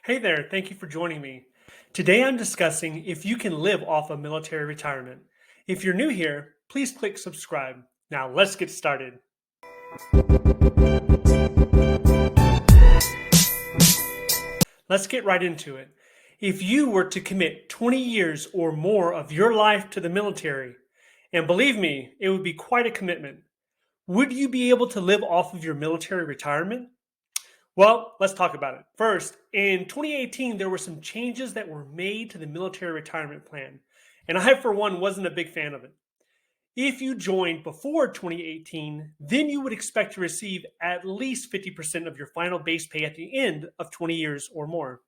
Hey there, thank you for joining me. Today I'm discussing if you can live off of military retirement. If you're new here, please click subscribe. Now let's get started. Let's get right into it. If you were to commit 20 years or more of your life to the military, and believe me, it would be quite a commitment, would you be able to live off of your military retirement? Well, let's talk about it. First, in 2018, there were some changes that were made to the military retirement plan, and I, for one, wasn't a big fan of it. If you joined before 2018, then you would expect to receive at least 50% of your final base pay at the end of 20 years or more.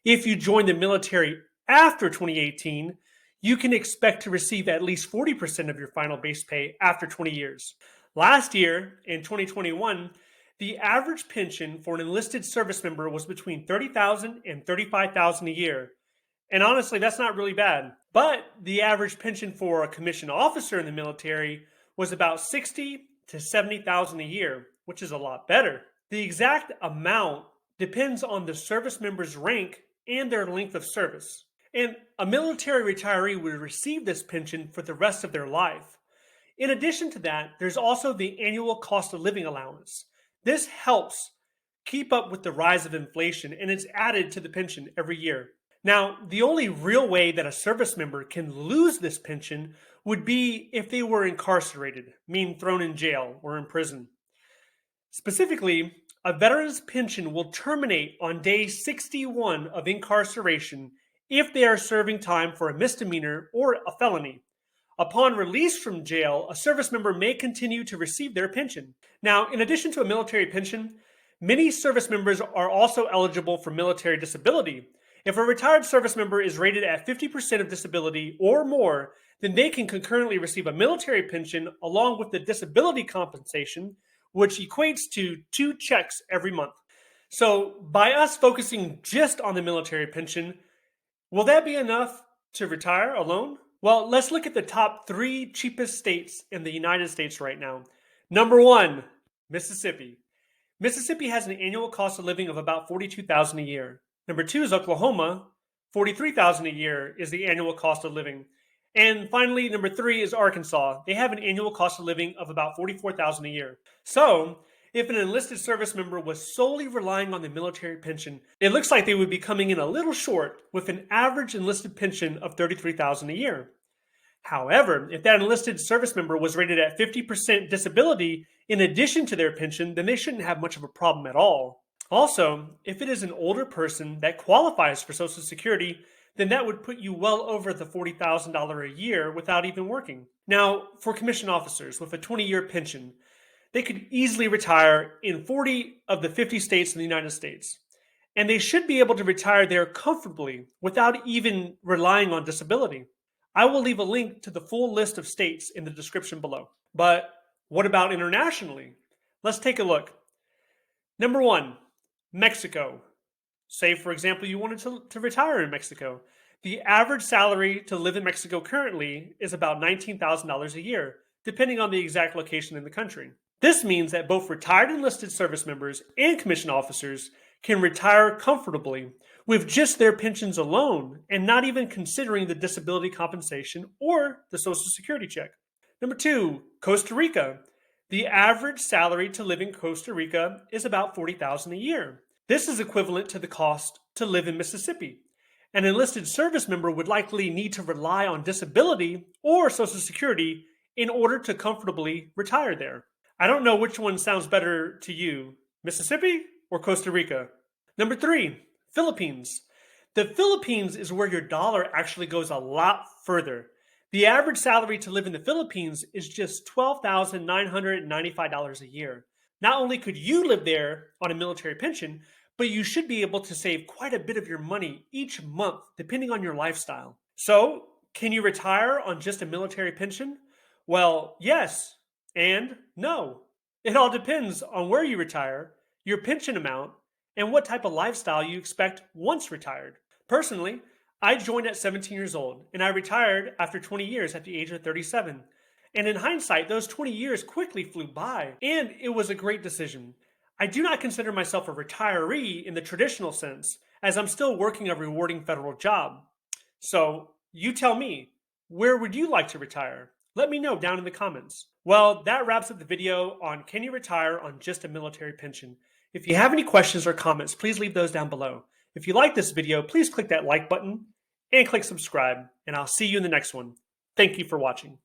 If you joined the military after 2018, you can expect to receive at least 40% of your final base pay after 20 years. Last year, in 2021, the average pension for an enlisted service member was between $30,000 and $35,000 a year. And honestly, that's not really bad. But the average pension for a commissioned officer in the military was about $60,000 to $70,000 a year, which is a lot better. The exact amount depends on the service member's rank and their length of service. And a military retiree would receive this pension for the rest of their life. In addition to that, there's also the annual cost of living allowance. This helps keep up with the rise of inflation, and it's added to the pension every year. Now, the only real way that a service member can lose this pension would be if they were incarcerated, meaning thrown in jail or in prison. Specifically, a veteran's pension will terminate on day 61 of incarceration if they are serving time for a misdemeanor or a felony. Upon release from jail, a service member may continue to receive their pension. Now, in addition to a military pension, many service members are also eligible for military disability. If a retired service member is rated at 50% of disability or more, then they can concurrently receive a military pension along with the disability compensation, which equates to 2 checks every month. So, by us focusing just on the military pension, will that be enough to retire alone? Well, let's look at the top 3 cheapest states in the United States right now. Number 1, Mississippi. Mississippi has an annual cost of living of about $42,000 a year. Number 2 is Oklahoma. $43,000 a year is the annual cost of living. And finally, number 3 is Arkansas. They have an annual cost of living of about $44,000 a year. So, if an enlisted service member was solely relying on the military pension, it looks like they would be coming in a little short with an average enlisted pension of $33,000 a year. However, if that enlisted service member was rated at 50% disability in addition to their pension, then they shouldn't have much of a problem at all. Also, if it is an older person that qualifies for Social Security, then that would put you well over the $40,000 a year without even working. Now, for commissioned officers with a 20-year pension, they could easily retire in 40 of the 50 states in the United States. And they should be able to retire there comfortably without even relying on disability. I will leave a link to the full list of states in the description below. But what about internationally? Let's take a look. Number 1, Mexico. Say, for example, you wanted to retire in Mexico. The average salary to live in Mexico currently is about $19,000 a year, depending on the exact location in the country. This means that both retired enlisted service members and commissioned officers can retire comfortably with just their pensions alone and not even considering the disability compensation or the Social Security check. Number 2, Costa Rica. The average salary to live in Costa Rica is about $40,000 a year. This is equivalent to the cost to live in Mississippi. An enlisted service member would likely need to rely on disability or Social Security in order to comfortably retire there. I don't know which one sounds better to you, Mississippi or Costa Rica. Number 3, Philippines. The Philippines is where your dollar actually goes a lot further. The average salary to live in the Philippines is just $12,995 a year. Not only could you live there on a military pension, but you should be able to save quite a bit of your money each month, depending on your lifestyle. So, can you retire on just a military pension? Well, yes and no. It all depends on where you retire, your pension amount, and what type of lifestyle you expect once retired. Personally, I joined at 17 years old, and I retired after 20 years at the age of 37. And in hindsight, those 20 years quickly flew by, and it was a great decision. I do not consider myself a retiree in the traditional sense, as I'm still working a rewarding federal job. So, you tell me, where would you like to retire? Let me know down in the comments. Well, that wraps up the video on can you retire on just a military pension. If you have any questions or comments, please leave those down below. If you like this video, please click that like button and click subscribe, and I'll see you in the next one. Thank you for watching.